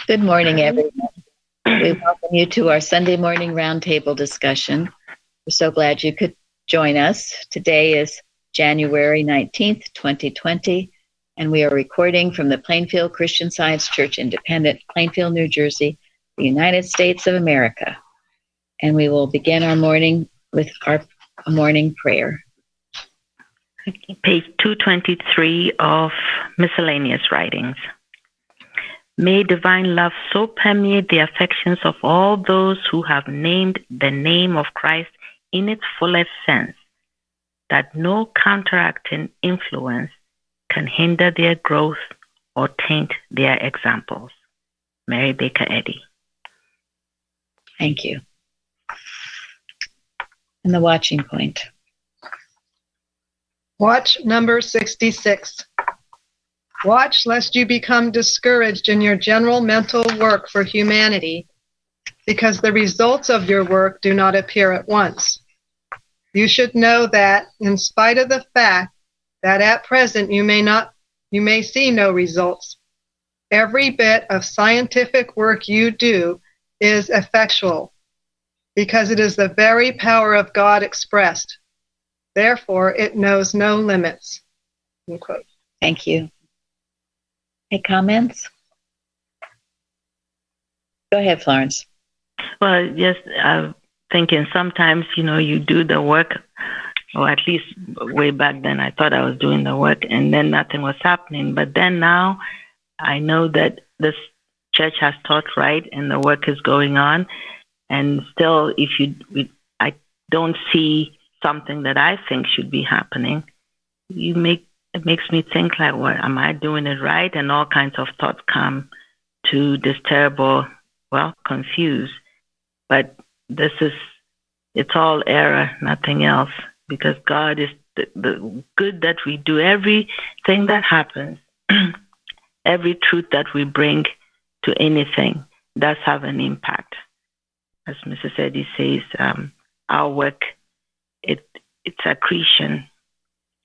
Good morning, everyone. We welcome you to our Sunday morning roundtable discussion. We're so glad you could join us. Today is January 19th, 2020, and we are recording from the Plainfield Christian Science Church Independent, Plainfield, New Jersey, the United States of America. And we will begin our morning with our morning prayer. Page 223 of Miscellaneous Writings. May divine love so permeate the affections of all those who have named the name of Christ in its fullest sense, that no counteracting influence can hinder their growth or taint their examples. Mary Baker Eddy. Thank you. And the watching point. Watch number 66. Watch lest you become discouraged in your general mental work for humanity, because the results of your work do not appear at once. You should know that, in spite of the fact that at present you may see no results, every bit of scientific work you do is effectual, because it is the very power of God expressed. Therefore, it knows no limits. End quote. Thank you. Any comments? Go ahead, Florence. Well, just thinking sometimes, you do the work, or at least way back then I thought I was doing the work and then nothing was happening. But then now I know that this church has taught right and the work is going on. And still, I don't see something that I think should be happening, it makes me think like, what, am I doing it right? And all kinds of thoughts come to this terrible, confused. But it's all error, nothing else, because God is the good that we do, everything that happens, every truth that we bring to anything does have an impact. As Mrs. Eddy says, our work, it's accretion.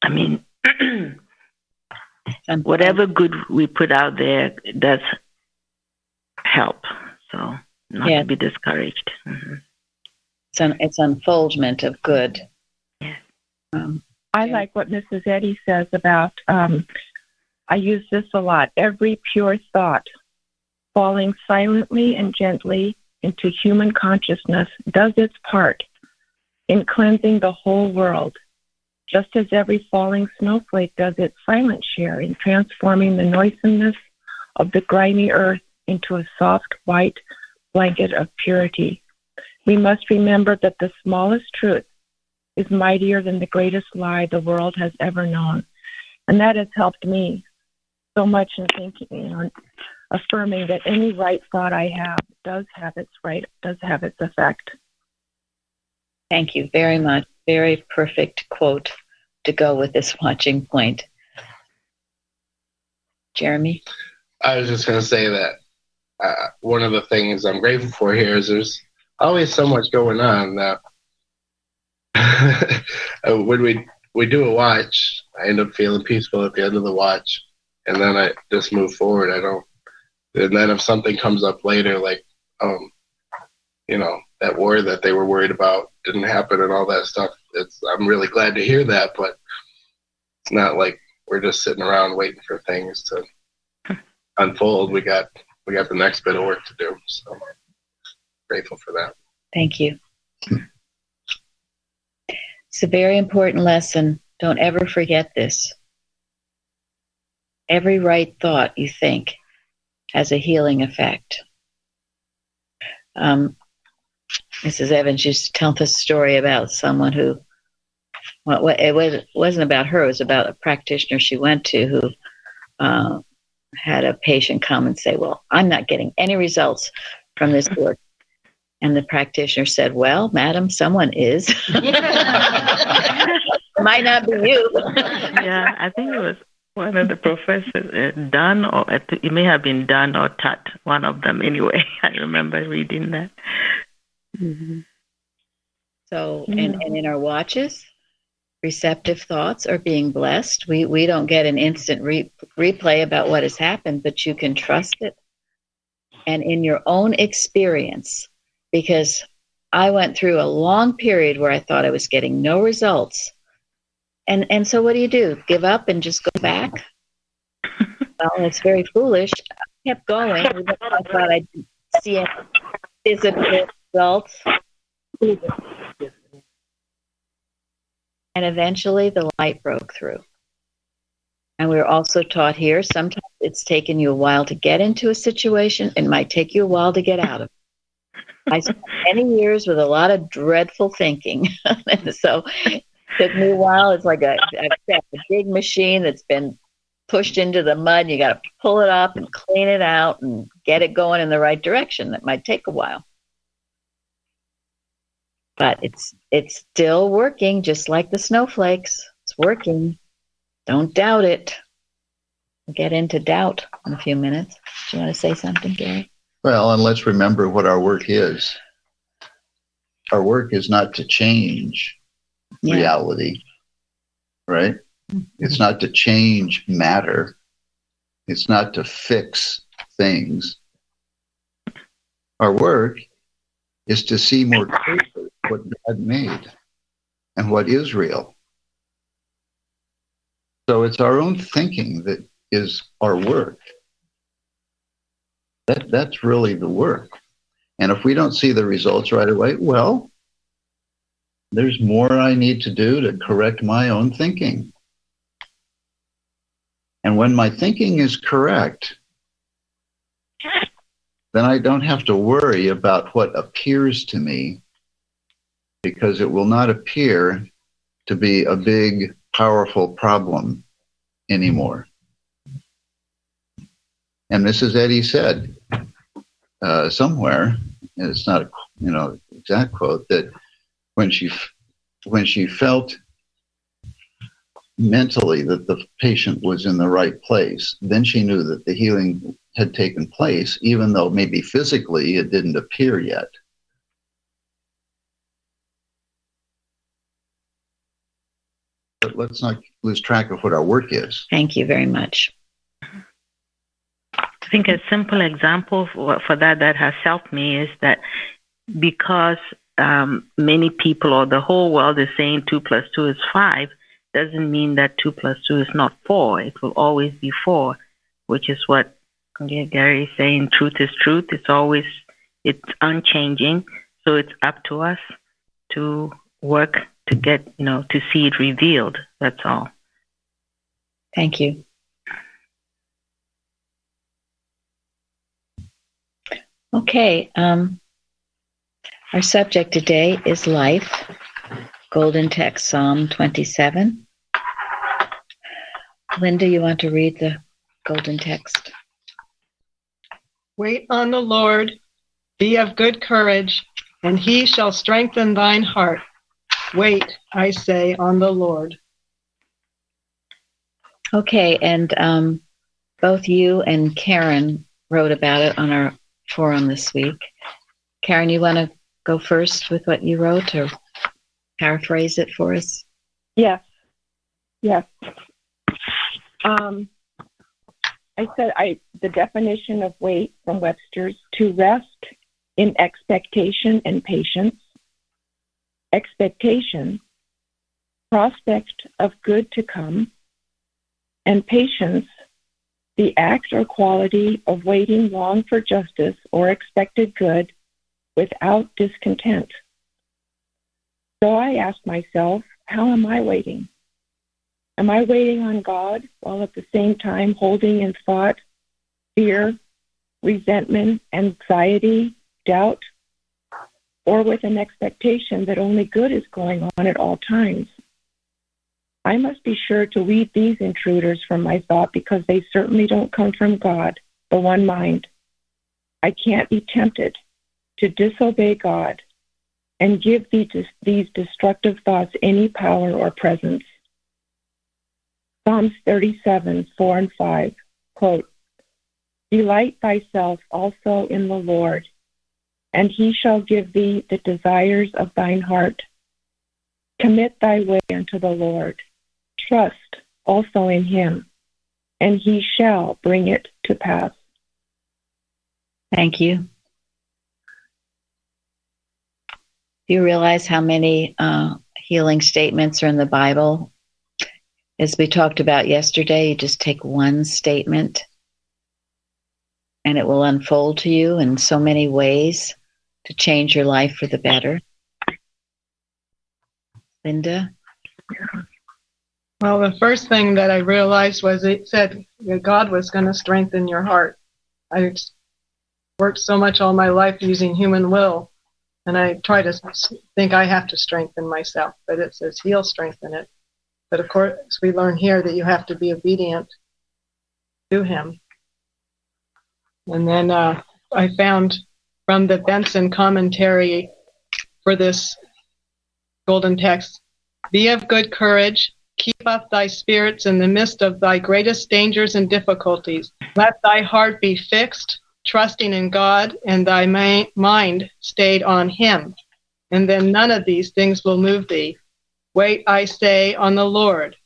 I mean, whatever good we put out there does help. So not to be discouraged. Mm-hmm. It's unfoldment of good. Yeah. I like what Mrs. Eddy says about, I use this a lot, every pure thought falling silently and gently into human consciousness does its part in cleansing the whole world, just as every falling snowflake does its silent share in transforming the noisomeness of the grimy earth into a soft white blanket of purity. We must remember that the smallest truth is mightier than the greatest lie the world has ever known. And that has helped me so much in thinking, affirming that any right thought I have does have its effect. Thank you very much. Very perfect quote to go with this watching point. Jeremy? I was just going to say that one of the things I'm grateful for here is there's always so much going on that when we do a watch, I end up feeling peaceful at the end of the watch, and then I just move forward. And then if something comes up later, like, that war that they were worried about didn't happen and all that stuff, I'm really glad to hear that, but it's not like we're just sitting around waiting for things to unfold. We got the next bit of work to do. So grateful for that. Thank you. It's a very important lesson. Don't ever forget this. Every right thought you think has a healing effect. Mrs. Evans used to tell this story about someone who, it wasn't about her, it was about a practitioner she went to who had a patient come and say, well, I'm not getting any results from this work. And the practitioner said, well, madam, someone is. Might not be you. Yeah, I think it was one of the professors, Dunn, or it may have been Dunn or Tut, one of them anyway. I remember reading that. Mm-hmm. So, and in our watches, receptive thoughts are being blessed. We don't get an instant replay about what has happened, but you can trust it. and in your own experience, because I went through a long period where I thought I was getting no results. And so what do? Give up and just go back? Well, it's very foolish. I kept going, even though I thought I didn't see any physical results. And eventually the light broke through. And we were also taught here, sometimes it's taken you a while to get into a situation. It might take you a while to get out of it. I spent many years with a lot of dreadful thinking. And so it took me a while. It's like a big machine that's been pushed into the mud. You got to pull it up and clean it out and get it going in the right direction. That might take a while. But it's still working, just like the snowflakes. It's working. Don't doubt it. We'll get into doubt in a few minutes. Do you want to say something, Gary? Well, and let's remember what our work is. Our work is not to change reality, right? It's not to change matter. It's not to fix things. Our work is to see more clearly what God made and what is real. So it's our own thinking that is our work. That's really the work. And if we don't see the results right away, well, there's more I need to do to correct my own thinking. And when my thinking is correct, then I don't have to worry about what appears to me, because it will not appear to be a big, powerful problem anymore. And Mrs. Eddy said somewhere, and it's not a exact quote, that when she felt mentally that the patient was in the right place, then she knew that the healing had taken place, even though maybe physically it didn't appear yet. But let's not lose track of what our work is. Thank you very much. I think a simple example for that has helped me is that because many people or the whole world is saying 2 + 2 is 5, doesn't mean that 2 + 2 is not 4. It will always be 4, which is what Gary is saying. Truth is truth. It's unchanging. So it's up to us to work to get, to see it revealed. That's all. Thank you. Okay. Our subject today is life. Golden text, Psalm 27. Linda, you want to read the golden text? Wait on the Lord, be of good courage, and he shall strengthen thine heart. Wait, I say, on the Lord. Okay, and both you and Karen wrote about it on our forum this week. Karen, you want to go first with what you wrote, or paraphrase it for us? Yes. I said the definition of wait from Webster's: to rest in expectation and patience. Expectation, prospect of good to come, and patience, the act or quality of waiting long for justice or expected good without discontent. So I asked myself, how am I waiting? Am I waiting on God while at the same time holding in thought fear, resentment, anxiety, doubt, or with an expectation that only good is going on at all times? I must be sure to weed these intruders from my thought, because they certainly don't come from God, the one mind. I can't be tempted to disobey God and give these destructive thoughts any power or presence. Psalms 37, 4 and 5, quote, "Delight thyself also in the Lord, and he shall give thee the desires of thine heart. Commit thy way unto the Lord. Trust also in him, and he shall bring it to pass." Thank you. Do you realize how many healing statements are in the Bible? As we talked about yesterday, you just take one statement and it will unfold to you in so many ways to change your life for the better. Linda? Well, the first thing that I realized was it said that God was going to strengthen your heart. I worked so much all my life using human will, and I try to think I have to strengthen myself, but it says He'll strengthen it. But of course, we learn here that you have to be obedient to Him. And then I found from the Benson commentary for this golden text, be of good courage, keep up thy spirits in the midst of thy greatest dangers and difficulties. Let thy heart be fixed, trusting in God, and thy mind stayed on Him. And then none of these things will move thee. Wait, I say, on the Lord.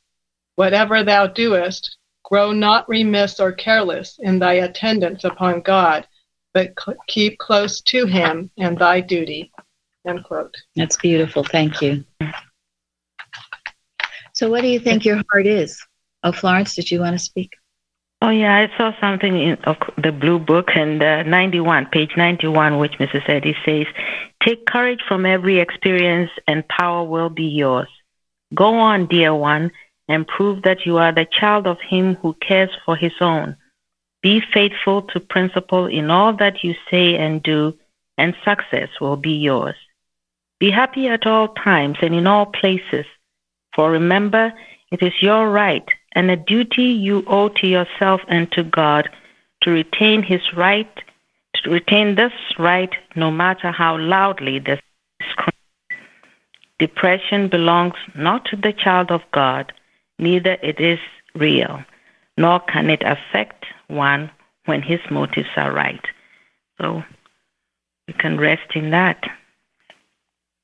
Whatever thou doest, grow not remiss or careless in thy attendance upon God, but keep close to Him and thy duty. End quote. That's beautiful. Thank you. So what do you think your heart is? Oh, Florence, did you want to speak? Oh, yeah, I saw something in the blue book and page 91, which Mrs. Eddy says, take courage from every experience and power will be yours. Go on, dear one, and prove that you are the child of Him who cares for His own. Be faithful to principle in all that you say and do, and success will be yours. Be happy at all times and in all places, for remember, it is your right and a duty you owe to yourself and to God to retain this right, no matter how loudly this screams. Depression belongs not to the child of God, neither it is real, nor can it affect one when his motives are right. So you can rest in that.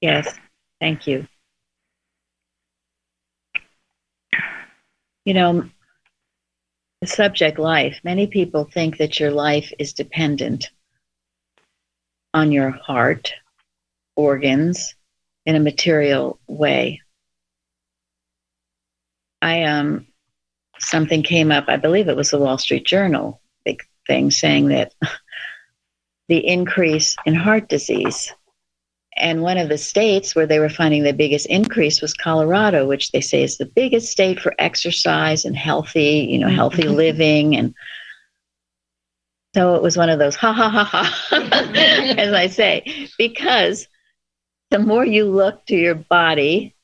Yes, thank you. You know, the subject life, many people think that your life is dependent on your heart, organs, in a material way. Something came up, I believe it was the Wall Street Journal, big thing, saying that the increase in heart disease. And one of the states where they were finding the biggest increase was Colorado, which they say is the biggest state for exercise and healthy, healthy living. And so it was one of those, ha, ha, ha, ha, as I say, because the more you look to your body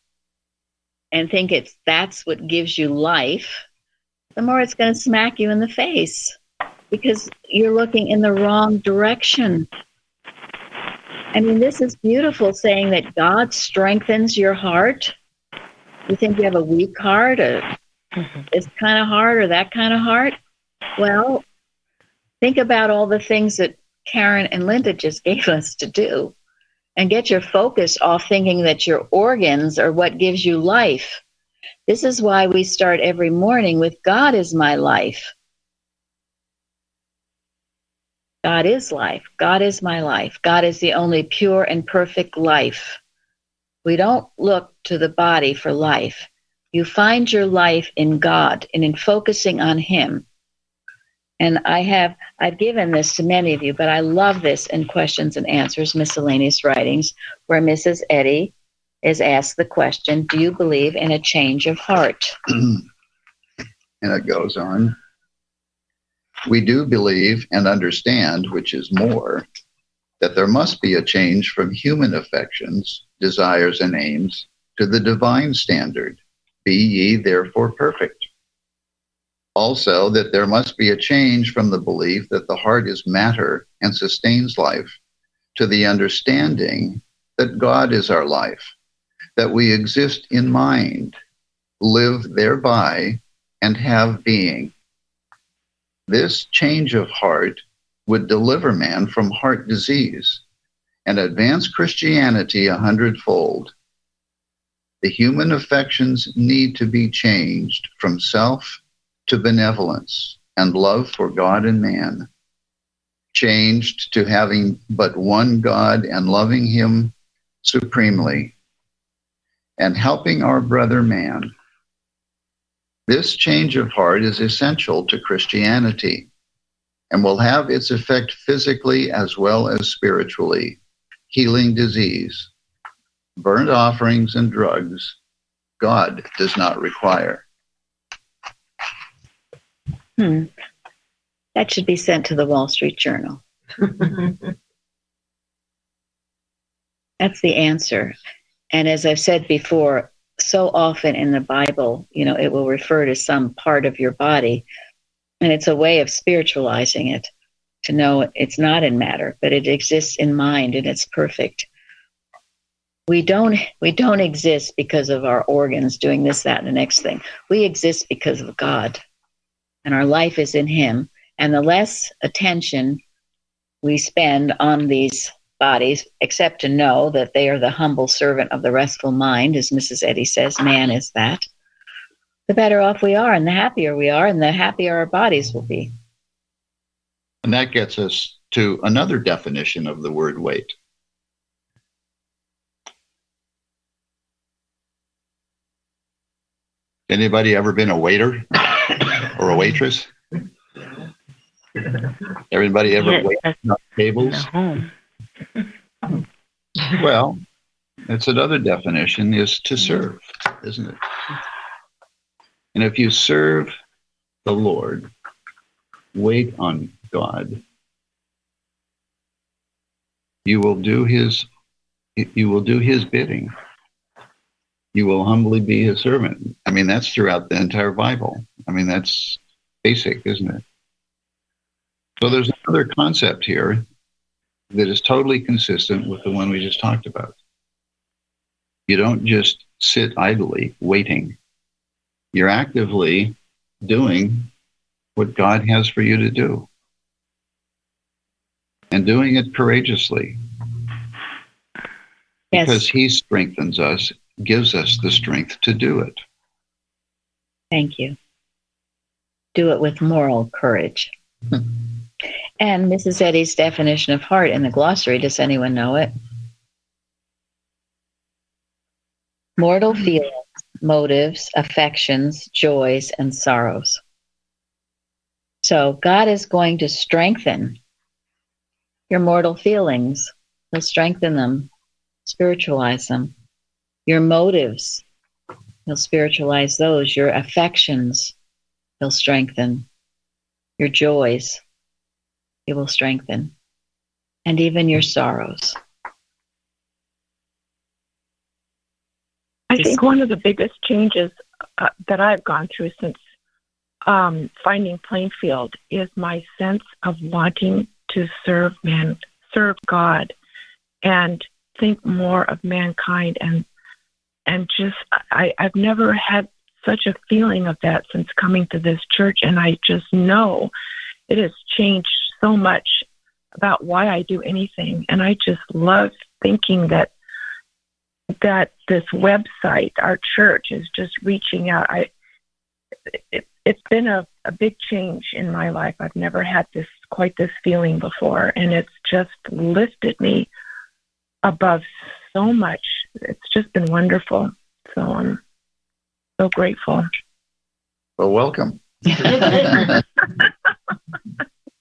and think that's what gives you life, the more it's going to smack you in the face because you're looking in the wrong direction. I mean, this is beautiful, saying that God strengthens your heart. You think you have a weak heart, this kind of heart or that kind of heart? Well, think about all the things that Karen and Linda just gave us to do and get your focus off thinking that your organs are what gives you life. This is why we start every morning with God is my life. God is life. God is my life. God is the only pure and perfect life. We don't look to the body for life. You find your life in God and in focusing on Him. And I've given this to many of you, but I love this in questions and answers, miscellaneous writings, where Mrs. Eddy is asked the question, do you believe in a change of heart? And it goes on. We do believe and understand, which is more, that there must be a change from human affections, desires, and aims to the divine standard. Be ye therefore perfect. Also, that there must be a change from the belief that the heart is matter and sustains life to the understanding that God is our life, that we exist in mind, live thereby, and have being. This change of heart would deliver man from heart disease and advance Christianity 100-fold. The human affections need to be changed from self to benevolence and love for God and man. changed to having but one God and loving him supremely and helping our brother man. This change of heart is essential to Christianity and will have its effect physically as well as spiritually, healing disease, burnt offerings, and drugs God does not require. That should be sent to the Wall Street Journal. That's the answer. And as I've said before, so often in the Bible, it will refer to some part of your body, and it's a way of spiritualizing it, to know it's not in matter, but it exists in mind, and it's perfect. We don't exist because of our organs doing this, that, and the next thing. We exist because of God, and our life is in him. And the less attention we spend on these bodies, except to know that they are the humble servant of the restful mind, as Mrs. Eddy says, man is that, the better off we are, and the happier we are, and the happier our bodies will be. And that gets us to another definition of the word weight. Anybody ever been a waiter or a waitress? Everybody ever waited on tables? Well, it's another definition, is to serve, isn't it? And if you serve the Lord, wait on God, you will do his bidding. You will humbly be his servant. I mean, that's throughout the entire Bible. I mean, that's basic, isn't it? So there's another concept here that is totally consistent with the one we just talked about. You don't just sit idly waiting. You're actively doing what God has for you to do, and doing it courageously. Yes. Because he strengthens us, gives us the strength to do it. Thank you. Do it with moral courage. And Mrs. Eddy's definition of heart in the glossary, does anyone know it? Mortal feelings, motives, affections, joys, and sorrows. So God is going to strengthen your mortal feelings. He'll strengthen them, spiritualize them. Your motives, he'll spiritualize those. Your affections, he'll strengthen. Your joys, he will strengthen. And even your sorrows. I think one of the biggest changes that I've gone through since finding Plainfield is my sense of wanting to serve God, and think more of mankind, and just I've never had such a feeling of that since coming to this church, and I just know it has changed so much about why I do anything, and I just love thinking that this website, our church, is just reaching out. It's been a big change in my life. I've never had quite this feeling before, and it's just lifted me above so much. It's just been wonderful. So I'm so grateful. Well, welcome.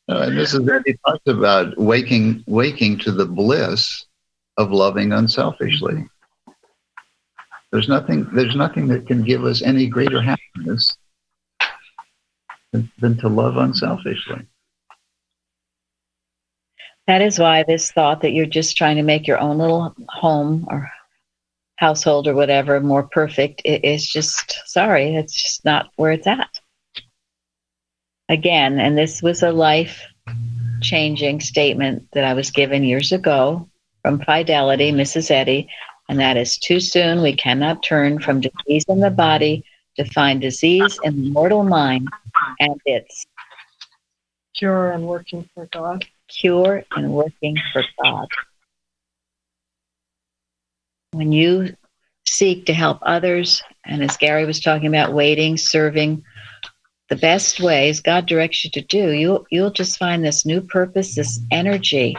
And this is what he talks about, waking to the bliss of loving unselfishly. There's nothing that can give us any greater happiness than to love unselfishly. That is why this thought that you're just trying to make your own little home or household or whatever more perfect is just, sorry, it's just not where it's at. Again, and this was a life-changing statement that I was given years ago from Fidelity, Mrs. Eddy, and that is, too soon we cannot turn from disease in the body to find disease in the mortal mind and its Cure and working for God. Cure and working for God. When you seek to help others, and as Gary was talking about, waiting, serving, the best ways God directs you to do, you'll just find this new purpose, this energy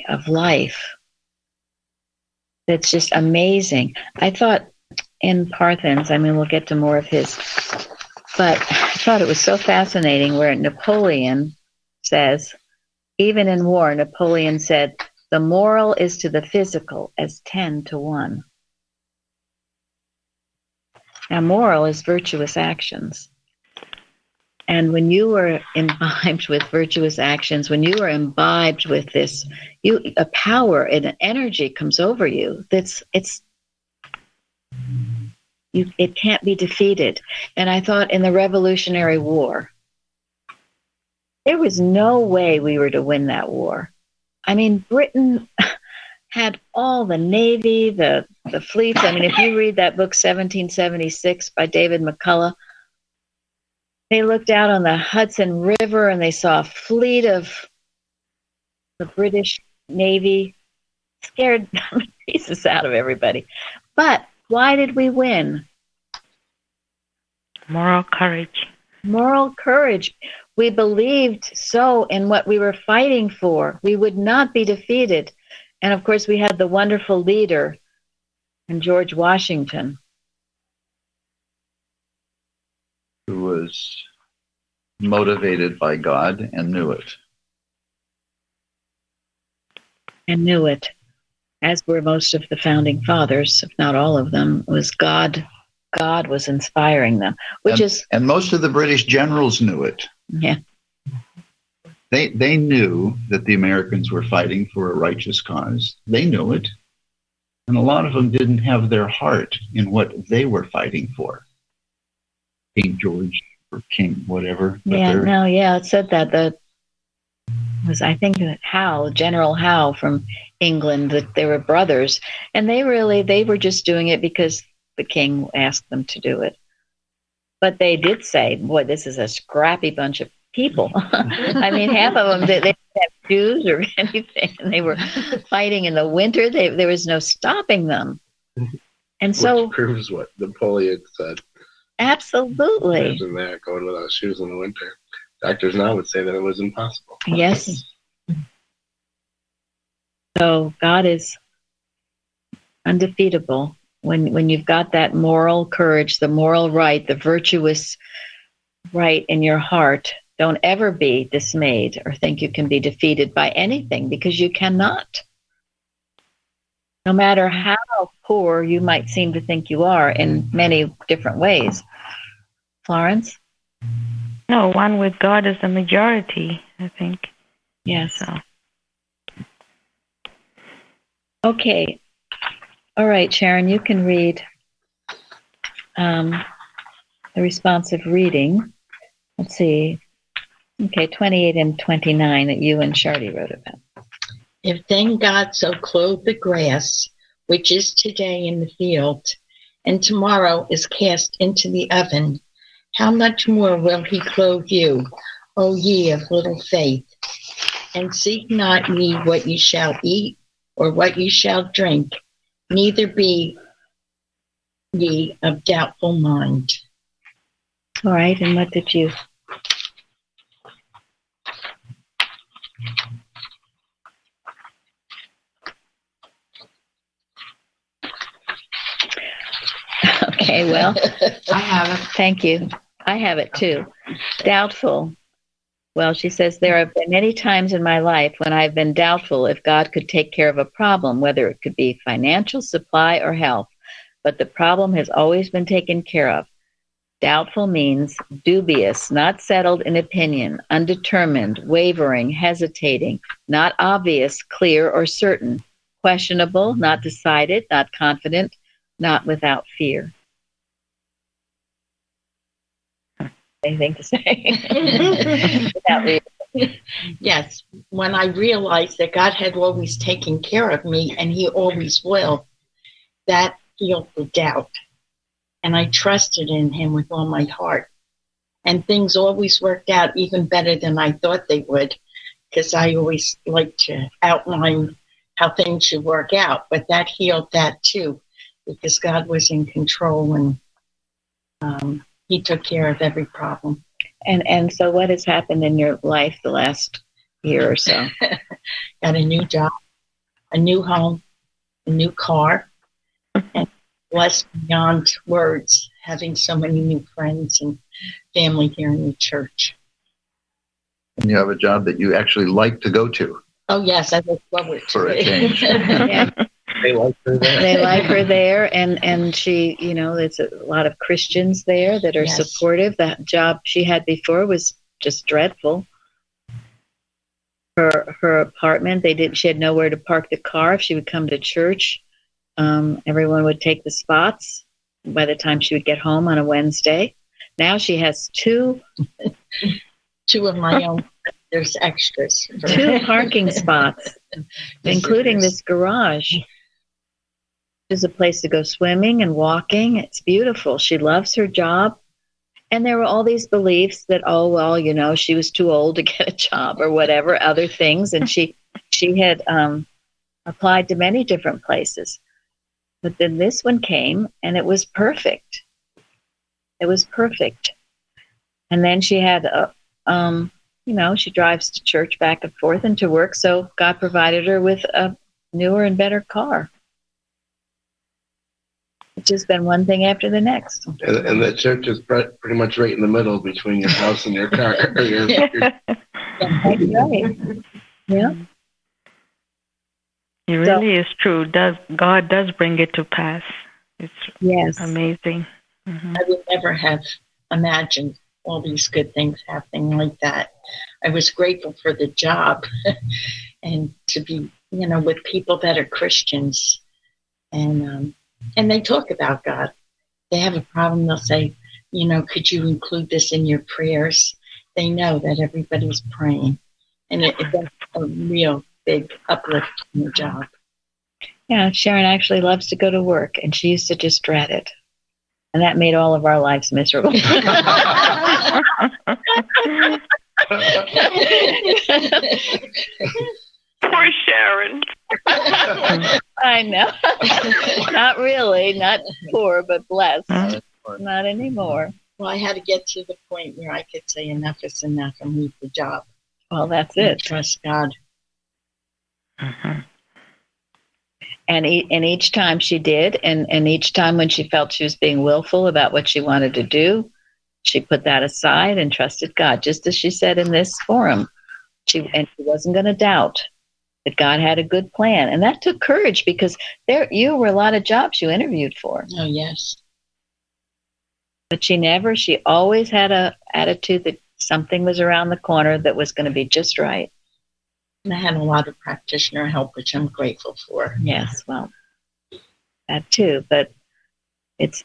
of life that's just amazing. I thought in Parthens, we'll get to more of his, but I thought it was so fascinating where Napoleon says, even in war, Napoleon said, the moral is to the physical as 10 to 1. Now, moral is virtuous actions. And when you were imbibed with virtuous actions, when you are imbibed with this, a power and an energy comes over you it can't be defeated. And I thought in the Revolutionary War, there was no way we were to win that war. Britain had all the navy, the fleets. If you read that book, 1776 by David McCullough, they looked out on the Hudson River and they saw a fleet of the British Navy, scared the pieces out of everybody. But why did we win? Moral courage. Moral courage. We believed so in what we were fighting for. We would not be defeated. And of course, we had the wonderful leader in George Washington, who was motivated by God and knew it. And knew it, as were most of the founding fathers, if not all of them. It was God. God was inspiring them, and most of the British generals knew it. Yeah. They knew that the Americans were fighting for a righteous cause. They knew it. And a lot of them didn't have their heart in what they were fighting for. King George or King whatever. It said that General Howe from England, that they were brothers. And they were just doing it because the king asked them to do it. But they did say, boy, this is a scrappy bunch of people. Half of them, they didn't have shoes or anything, and they were fighting in the winter. There was no stopping them. And so, which proves what Napoleon said. Absolutely. Imagine that, going without shoes in the winter. Doctors now would say that it was impossible. Yes. So God is undefeatable. When you've got that moral courage, the moral right, the virtuous right in your heart, don't ever be dismayed or think you can be defeated by anything, because you cannot. No matter how poor you might seem to think you are in many different ways. Florence? No, one with God is the majority, I think. Yes. So. Okay. All right, Sharon, you can read the responsive reading. Let's see. Okay, 28 and 29 that you and Shardy wrote about. If then God so clothed the grass, which is today in the field, and tomorrow is cast into the oven, how much more will he clothe you, O ye of little faith? And seek not ye what ye shall eat, or what ye shall drink, neither be ye of doubtful mind. All right, and what did you... Okay, well, I have it. Thank you. I have it too. Doubtful. Well, she says, there have been many times in my life when I've been doubtful if God could take care of a problem, whether it could be financial, supply, or health. But the problem has always been taken care of. Doubtful means dubious, not settled in opinion, undetermined, wavering, hesitating, not obvious, clear, or certain, questionable, not decided, not confident, not without fear. Anything to say? Yes, when I realized that God had always taken care of me and he always will, that healed the doubt. And I trusted in him with all my heart. And things always worked out even better than I thought they would, because I always like to outline how things should work out. But that healed that too, because God was in control, and he took care of every problem. And so what has happened in your life the last year or so? Got a new job, a new home, a new car, and blessed beyond words, having so many new friends and family here in the church. And you have a job that you actually like to go to. Oh, yes, I look forward to For a it. change. Yeah. They like her there. They like her there, and she, there's a lot of Christians there that are Yes. supportive. That job she had before was just dreadful. Her apartment, she had nowhere to park the car. If she would come to church, everyone would take the spots by the time she would get home on a Wednesday. Now she has two Two of my own. There's extras. two parking spots, including this garage. There's a place to go swimming and walking. It's beautiful. She loves her job. And there were all these beliefs that, she was too old to get a job or whatever, other things. And she had applied to many different places. But then this one came, and it was perfect. It was perfect. And then she had, she drives to church back and forth and to work. So God provided her with a newer and better car. It's just been one thing after the next. And the church is pretty much right in the middle between your house and your car. That's right. Yeah. It really is true. God does bring it to pass. It's amazing. Mm-hmm. I would never have imagined all these good things happening like that. I was grateful for the job and to be, with people that are Christians. And they talk about God. They have a problem, they'll say, could you include this in your prayers? They know that everybody's praying. And it's a real big uplift in the job. Yeah, Sharon actually loves to go to work, and she used to just dread it. And that made all of our lives miserable. Poor Sharon. I know. Not really. Not poor, but blessed. Not anymore. Well, I had to get to the point where I could say enough is enough and leave the job. Well, that's it. Trust God. Mm-hmm. And each time she did, and each time when she felt she was being willful about what she wanted to do, she put that aside and trusted God, just as she said in this forum. She wasn't going to doubt that God had a good plan. And that took courage, because you were a lot of jobs you interviewed for. Oh, yes. But she always had a attitude that something was around the corner that was going to be just right. And I had a lot of practitioner help, which I'm grateful for. Yes, well, that too. But it's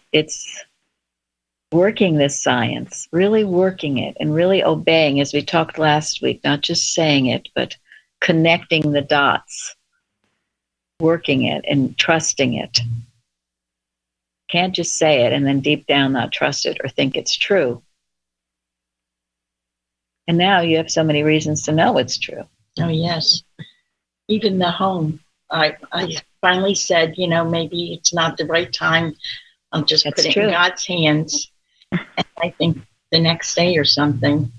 working this science, really working it, and really obeying, as we talked last week, not just saying it, but connecting the dots, working it and trusting it. Can't just say it and then deep down not trust it or think it's true. And now you have so many reasons to know it's true. Oh, yes. Even the home. I finally said, maybe it's not the right time. I'll just put it in God's hands. And I think the next day or something,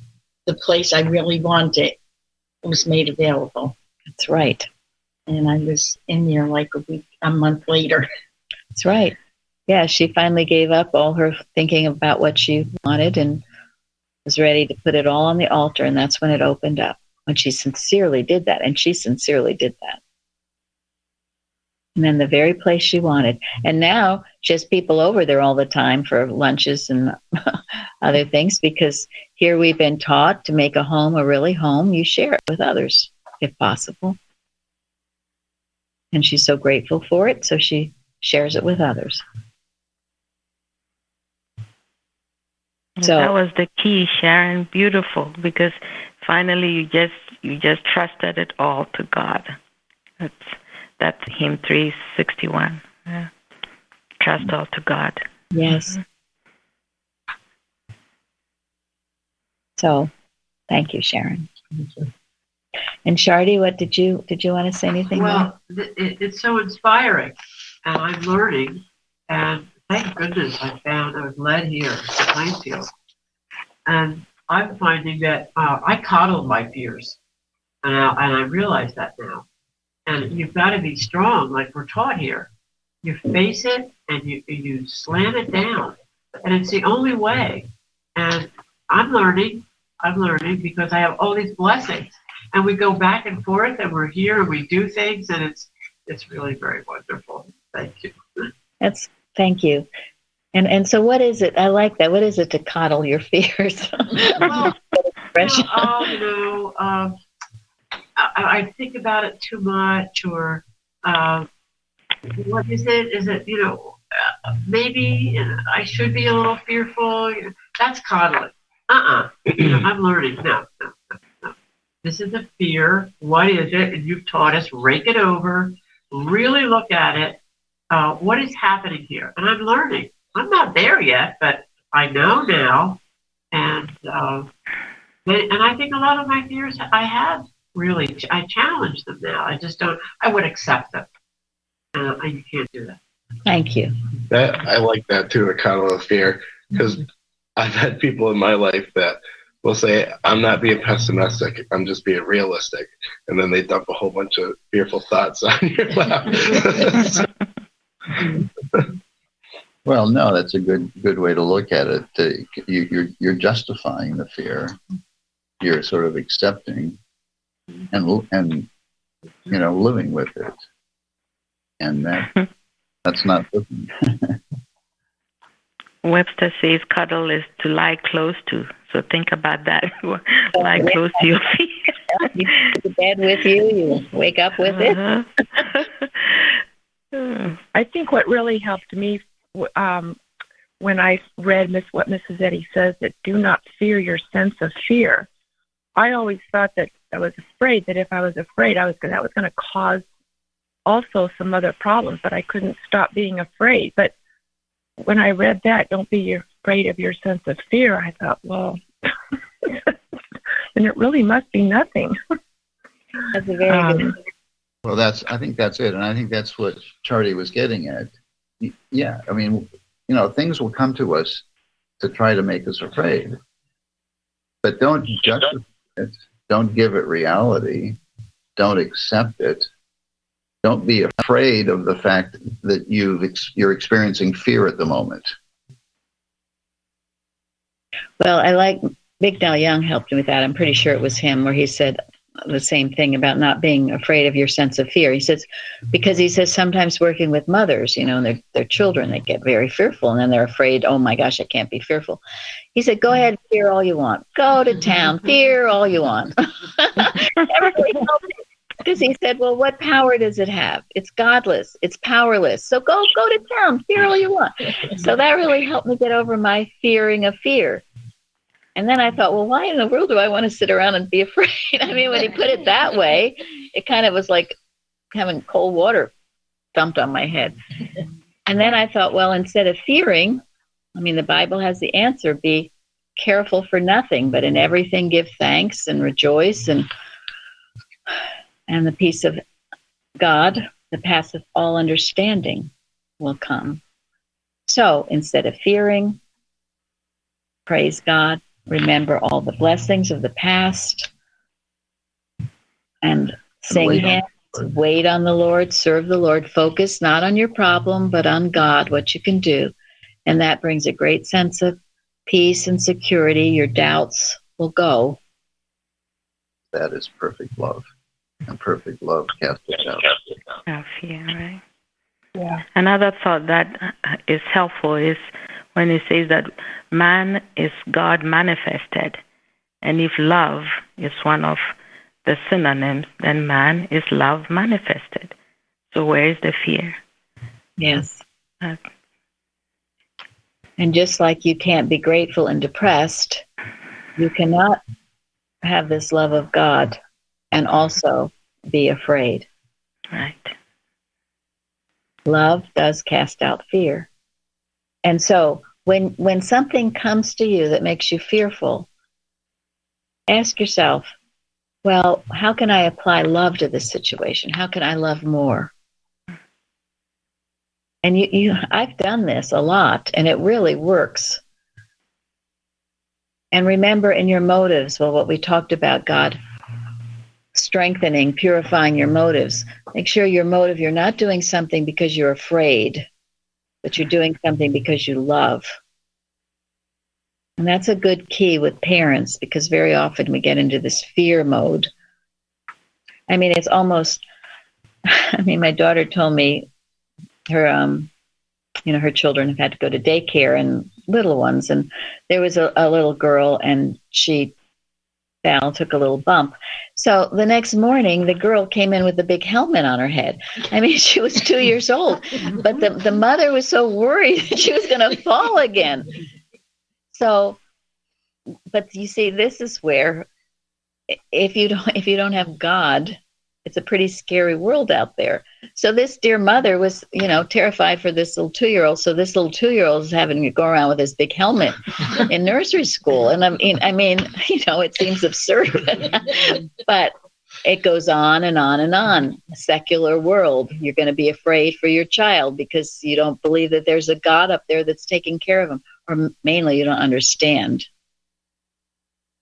the place I really wanted was made available. That's right. And I was in there like a month later. That's right. Yeah, she finally gave up all her thinking about what she wanted and was ready to put it all on the altar. And that's when it opened up, when she sincerely did that. And she sincerely did that. And then the very place she wanted. And now she has people over there all the time for lunches and other things, because here we've been taught to make a home a really home. You share it with others, if possible. And she's so grateful for it, so she shares it with others. So that was the key, Sharon. Beautiful, because finally you just trusted it all to God. That's hymn 361. Yeah. Trust all to God. Yes. So, thank you, Sharon. Thank you. And Shardy, what did you want to say anything? Well, it's so inspiring, and I'm learning, and thank goodness I was led here to Plainfield. And I'm finding that I coddle my fears. And I realize that now. And you've got to be strong, like we're taught here. You face it and you slam it down. And it's the only way. And I'm learning because I have all these blessings. And we go back and forth and we're here and we do things and it's really very wonderful. Thank you. Thank you. And so what is it? I like that. What is it to coddle your fears? Well, I think about it too much, or what is it? Is it, maybe I should be a little fearful? That's coddling. I'm learning. No. This is a fear. What is it? And you've taught us, rake it over, really look at it. What is happening here? And I'm learning. I'm not there yet, but I know now. And I think a lot of my fears I have really, I challenge them now. I just don't, I would accept them. And you can't do that. Thank you. I like that too, a coddle of fear, because I've had people in my life that will say, I'm not being pessimistic, I'm just being realistic. And then they dump a whole bunch of fearful thoughts on your lap. Well, no, that's a good way to look at it. You're justifying the fear. You're sort of accepting and living with it. And that's not living. Webster says cuddle is to lie close to. So think about that. Lie close to your feet. You go to bed with you. You wake up with it. I think what really helped me when I read what Mrs. Eddy says, that do not fear your sense of fear. I always thought that I was afraid that if I was afraid, that was going to cause also some other problems, but I couldn't stop being afraid. But when I read that, don't be afraid of your sense of fear, I thought, well, then it really must be nothing. That's a very good. Well, I think that's it. And I think that's what Charlie was getting at. Yeah, I mean, things will come to us to try to make us afraid. But don't justify it. Don't give it reality. Don't accept it. Don't be afraid of the fact that you're experiencing fear at the moment. Well, I like Bignell Young helped me with that. I'm pretty sure it was him where he said the same thing about not being afraid of your sense of fear. He says, because he says sometimes working with mothers, and their children, they get very fearful and then they're afraid, oh my gosh, I can't be fearful. He said, go ahead, fear all you want. Go to town, fear all you want. Because he said, well, what power does it have? It's godless. It's powerless. So go to town, fear all you want. So that really helped me get over my fearing of fear. And then I thought, well, why in the world do I want to sit around and be afraid? I mean, when he put it that way, it kind of was like having cold water dumped on my head. And then I thought, well, instead of fearing, the Bible has the answer. Be careful for nothing, but in everything give thanks and rejoice, and the peace of God that passeth all understanding will come. So instead of fearing, praise God, remember all the blessings of the past, and sing hymns, wait on the Lord, serve the Lord, focus not on your problem, but on God, what you can do. And that brings a great sense of peace and security. Your doubts will go. That is perfect love. And perfect love casts out fear, right? Yeah. Another thought that is helpful is when it says that man is God manifested. And if love is one of the synonyms, then man is love manifested. So where is the fear? Yes. And just like you can't be grateful and depressed, you cannot have this love of God and also be afraid. Right. Love does cast out fear. And so when something comes to you that makes you fearful, ask yourself, well, how can I apply love to this situation? How can I love more? And I've done this a lot, and it really works. And remember in your motives, well, what we talked about, God strengthening, purifying your motives. Make sure your motive, you're not doing something because you're afraid, but you're doing something because you love. And that's a good key with parents, because very often we get into this fear mode. I mean, it's almost, my daughter told me her, her children have had to go to daycare, and little ones. And there was a little girl, and she fell, took a little bump. So the next morning, the girl came in with a big helmet on her head. I mean, she was 2 years old, but the mother was so worried that she was going to fall again. So, but you see, this is where if you don't have God, it's a pretty scary world out there. So this dear mother was, terrified for this little 2-year-old. So this little 2-year-old is having to go around with this big helmet in nursery school. And I mean, it seems absurd, but it goes on and on and on. A secular world. You're going to be afraid for your child because you don't believe that there's a God up there that's taking care of them, or mainly you don't understand.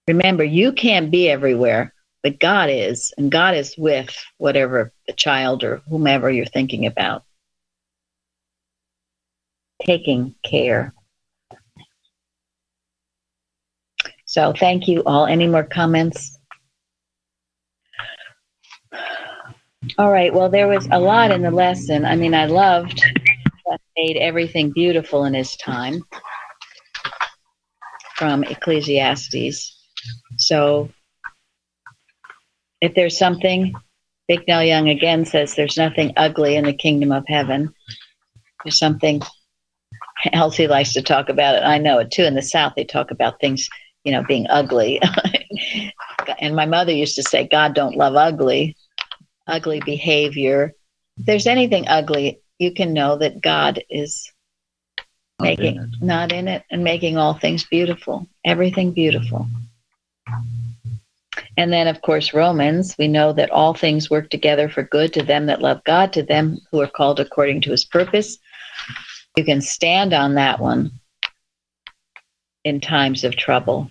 Remember, you can't be everywhere, but God is, and God is with whatever the child or whomever you're thinking about. Taking care. So thank you all. Any more comments? All right. Well, there was a lot in the lesson. I mean, I loved that made everything beautiful in his time from Ecclesiastes. So if there's something, Bicknell Young again says there's nothing ugly in the kingdom of heaven. There's something, Elsie likes to talk about it. I know it too. In the South, they talk about things, being ugly. And my mother used to say, God don't love ugly behavior. If there's anything ugly, you can know that God is not in it and making all things beautiful, everything beautiful. And then, of course, Romans, we know that all things work together for good to them that love God, to them who are called according to his purpose. You can stand on that one in times of trouble.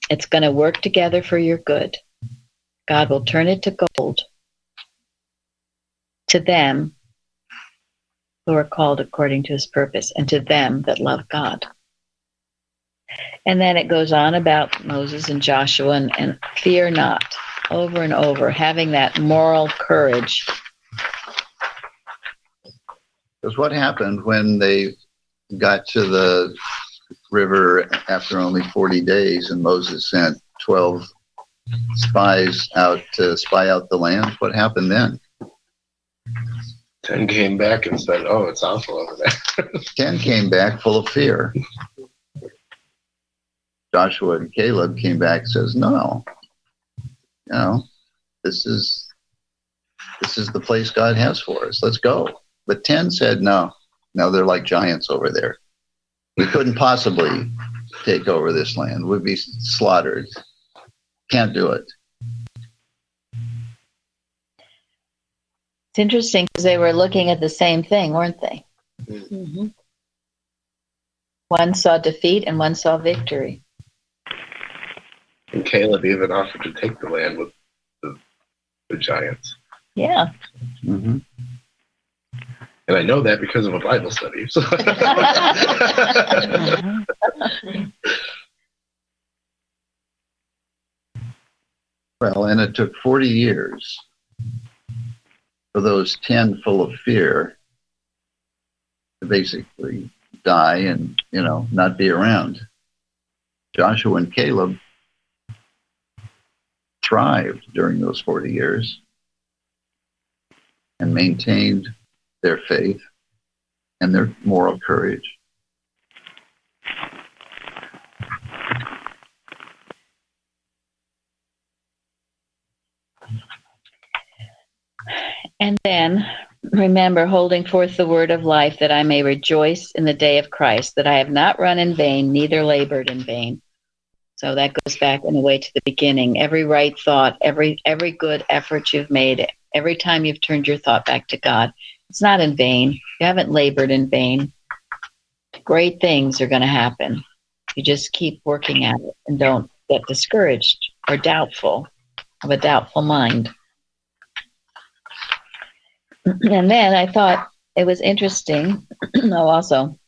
It's going to work together for your good. God will turn it to gold to them who are called according to his purpose, and to them that love God. And then it goes on about Moses and Joshua and fear not, over and over, having that moral courage. Because what happened when they got to the river after only 40 days and Moses sent 12 spies out to spy out the land? What happened then? 10 came back and said, oh, it's awful over there. 10 came back full of fear. Joshua and Caleb came back and says, no, this is the place God has for us. Let's go. But 10 said, no, they're like giants over there. We couldn't possibly take over this land. We'd be slaughtered. Can't do it. It's interesting because they were looking at the same thing, weren't they? Mm-hmm. One saw defeat and one saw victory. And Caleb even offered to take the land with the giants. Yeah. Mm-hmm. And I know that because of a Bible study. So. Well, and it took 40 years for those 10 full of fear to basically die and, not be around. Joshua and Caleb thrived during those 40 years and maintained their faith and their moral courage. And then, remember, holding forth the word of life, that I may rejoice in the day of Christ, that I have not run in vain, neither labored in vain. So that goes back in a way to the beginning. Every right thought, every good effort you've made, every time you've turned your thought back to God, it's not in vain. You haven't labored in vain. Great things are going to happen. You just keep working at it and don't get discouraged or doubtful, of a doubtful mind. And then I thought it was interesting, also,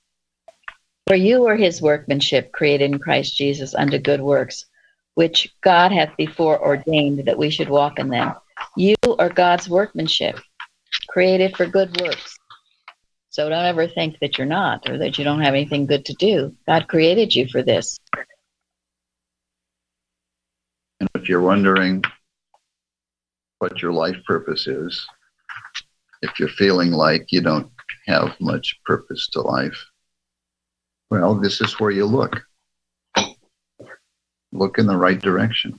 for you are his workmanship created in Christ Jesus unto good works, which God hath before ordained that we should walk in them. You are God's workmanship, created for good works. So don't ever think that you're not, or that you don't have anything good to do. God created you for this. And if you're wondering what your life purpose is, if you're feeling like you don't have much purpose to life, well, this is where you look. Look in the right direction.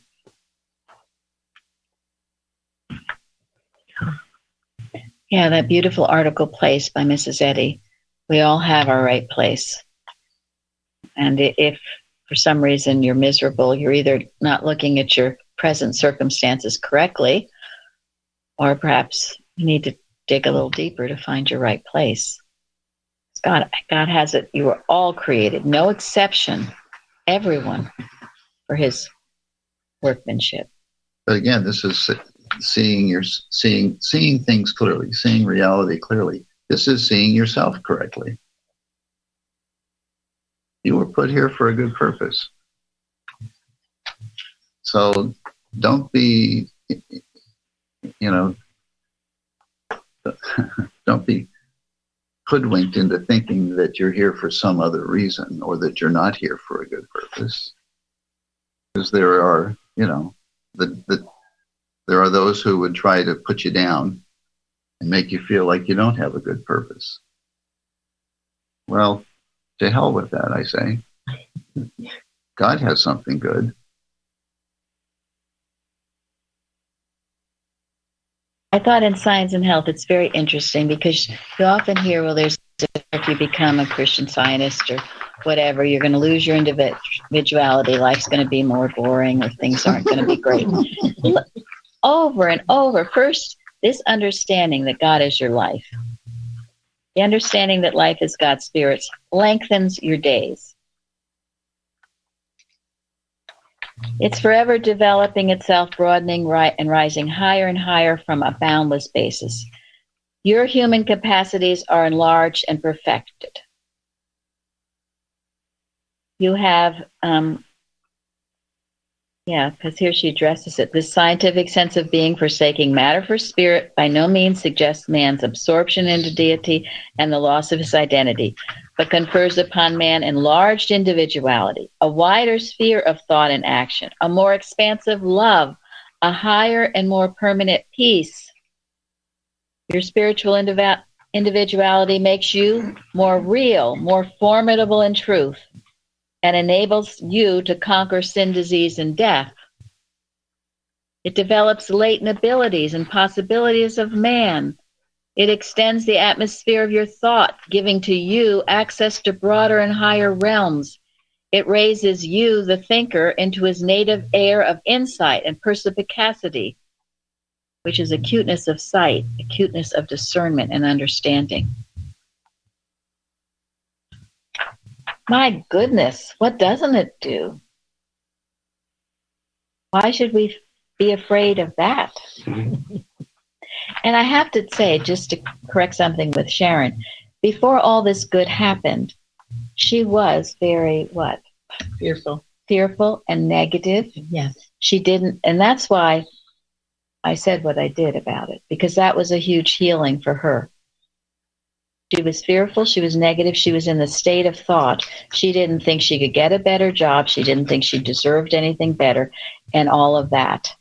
Yeah, that beautiful article, Place, by Mrs. Eddy. We all have our right place. And if for some reason you're miserable, you're either not looking at your present circumstances correctly, or perhaps you need to dig a little deeper to find your right place. God has it. You are all created, no exception, everyone, for his workmanship. But again, this is seeing things clearly, seeing reality clearly. This is seeing yourself correctly. You were put here for a good purpose. So don't be, don't be hoodwinked into thinking that you're here for some other reason, or that you're not here for a good purpose. Because there are, there are those who would try to put you down and make you feel like you don't have a good purpose. Well, to hell with that, I say. God has something good. I thought in Science and Health, it's very interesting because you often hear, well, if you become a Christian Scientist or whatever, you're going to lose your individuality. Life's going to be more boring, or things aren't going to be great. Over and over. First, this understanding that God is your life. The understanding that life is God's Spirit lengthens your days. It's forever developing itself, broadening and rising higher and higher from a boundless basis. Your human capacities are enlarged and perfected. You have, because here she addresses it. This scientific sense of being, forsaking matter for spirit, by no means suggests man's absorption into deity and the loss of his identity, but confers upon man enlarged individuality, a wider sphere of thought and action, a more expansive love, a higher and more permanent peace. Your spiritual individuality makes you more real, more formidable in truth, and enables you to conquer sin, disease, and death. It develops latent abilities and possibilities of man. It extends the atmosphere of your thought, giving to you access to broader and higher realms. It raises you, the thinker, into his native air of insight and perspicacity, which is acuteness of sight, acuteness of discernment and understanding. My goodness, what doesn't it do? Why should we be afraid of that? And I have to say, just to correct something with Sharon, before all this good happened, she was very, what? Fearful and negative. Yes. She didn't, and that's why I said what I did about it, because that was a huge healing for her. She was fearful, she was negative, she was in the state of thought. She didn't think she could get a better job, she didn't think she deserved anything better, and all of that.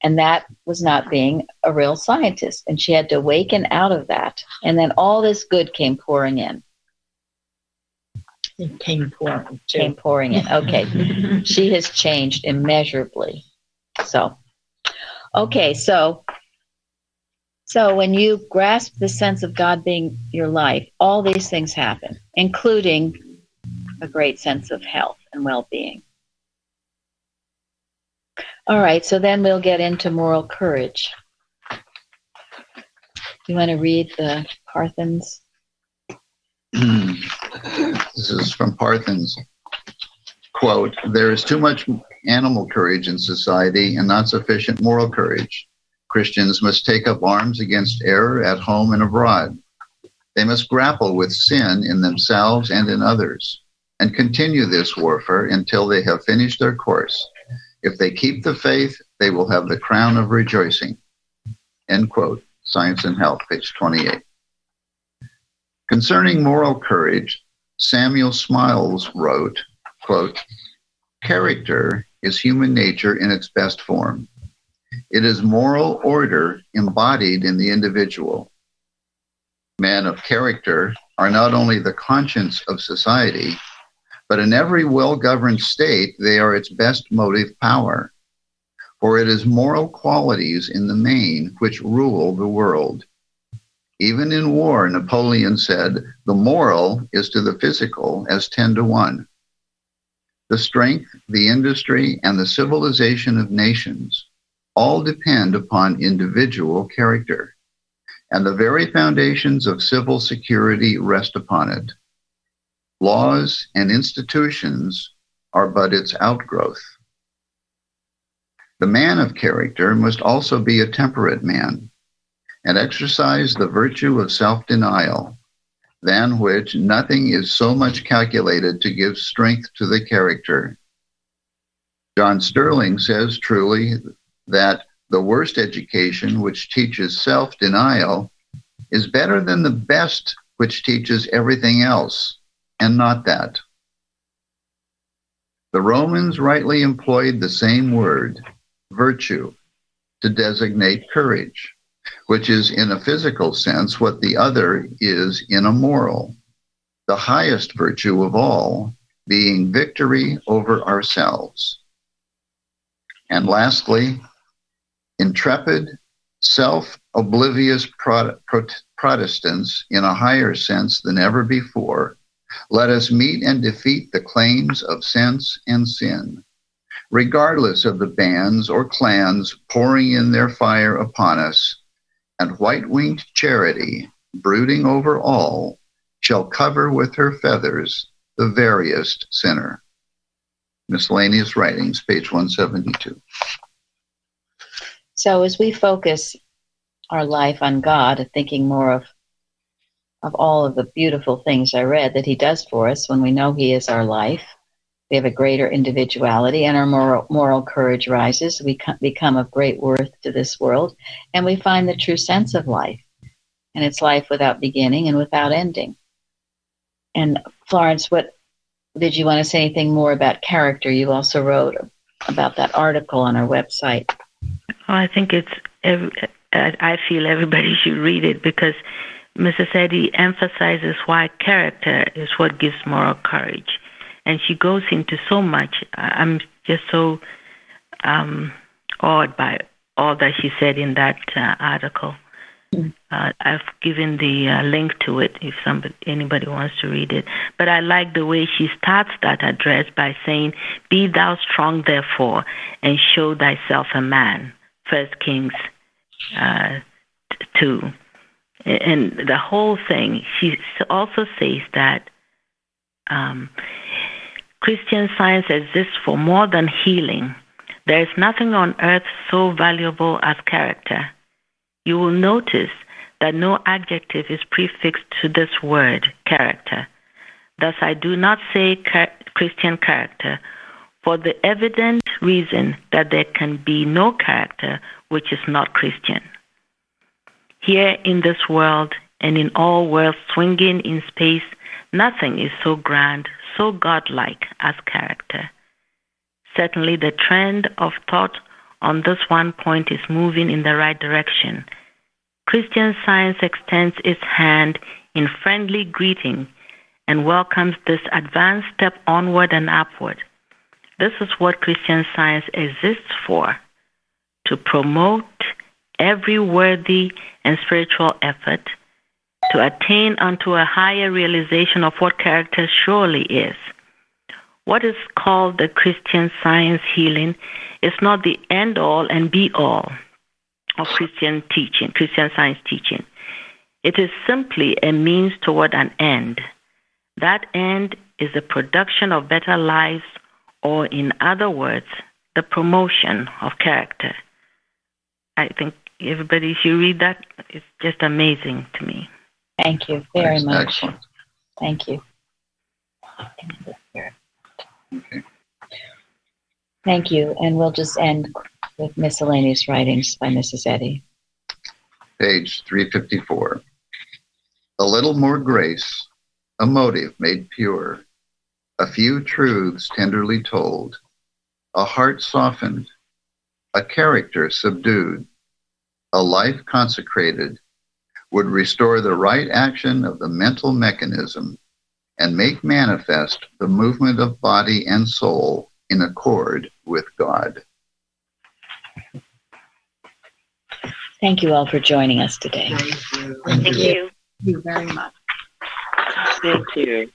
And that was not being a real scientist, and she had to awaken out of that. And then all this good came pouring in. It came pouring. Came pouring in, okay. She has changed immeasurably. So when you grasp the sense of God being your life, all these things happen, including a great sense of health and well-being. All right, so then we'll get into moral courage. You want to read the Parthens? This is from Parthens. Quote, "There is too much animal courage in society and not sufficient moral courage. Christians must take up arms against error at home and abroad. They must grapple with sin in themselves and in others, and continue this warfare until they have finished their course. If they keep the faith, they will have the crown of rejoicing." End quote. Science and Health, page 28. Concerning moral courage, Samuel Smiles wrote, quote, "Character is human nature in its best form. It is moral order embodied in the individual. Men of character are not only the conscience of society, but in every well-governed state, they are its best motive power. For it is moral qualities in the main which rule the world. Even in war, Napoleon said, the moral is to the physical as 10 to 1. The strength, the industry, and the civilization of nations all depend upon individual character, and the very foundations of civil security rest upon it. Laws and institutions are but its outgrowth. The man of character must also be a temperate man, and exercise the virtue of self-denial, than which nothing is so much calculated to give strength to the character. John Sterling says truly that the worst education, which teaches self-denial, is better than the best, which teaches everything else, and not that. The Romans rightly employed the same word, virtue, to designate courage, which is in a physical sense what the other is in a moral, the highest virtue of all being victory over ourselves. And lastly, intrepid, self-oblivious Protestants in a higher sense than ever before, let us meet and defeat the claims of sense and sin, regardless of the bands or clans pouring in their fire upon us, and white-winged charity, brooding over all, shall cover with her feathers the veriest sinner. Miscellaneous Writings, page 172. So as we focus our life on God, thinking more of all of the beautiful things I read that he does for us, when we know he is our life, we have a greater individuality, and our moral courage rises. We become of great worth to this world, and we find the true sense of life. And it's life without beginning and without ending. And Florence, what did you want to say anything more about character? You also wrote about that article on our website. Well, I think I feel everybody should read it, because Mrs. Eddy emphasizes why character is what gives moral courage. And she goes into so much. I'm just so awed by all that she said in that article. I've given the link to it if anybody wants to read it. But I like the way she starts that address by saying, "Be thou strong, therefore, and show thyself a man." 1 Kings 2. And the whole thing, she also says that Christian Science exists for more than healing. There is nothing on earth so valuable as character. You will notice that no adjective is prefixed to this word, character. Thus, I do not say Christian character for the evident reason that there can be no character which is not Christian. Here in this world and in all worlds swinging in space, nothing is so grand, so godlike as character. Certainly the trend of thought on this one point is moving in the right direction. Christian Science extends its hand in friendly greeting and welcomes this advanced step onward and upward. This is what Christian Science exists for, to promote every worthy and spiritual effort to attain unto a higher realization of what character surely is. what is called the Christian Science healing is not the end-all and be-all of Christian teaching, Christian Science teaching. It is simply a means toward an end. That end is the production of better lives, or in other words, the promotion of character. I think everybody should read that. It's just amazing to me. Thank you very much. Excellent. Thank you. Okay. Thank you. And we'll just end with miscellaneous writings by Mrs. Eddy. Page 354. A little more grace, a motive made pure, a few truths tenderly told, a heart softened, a character subdued, a life consecrated, would restore the right action of the mental mechanism and make manifest the movement of body and soul in accord with God. Thank you all for joining us today. Thank you. Thank you. Thank you. Thank you very much. Thank you.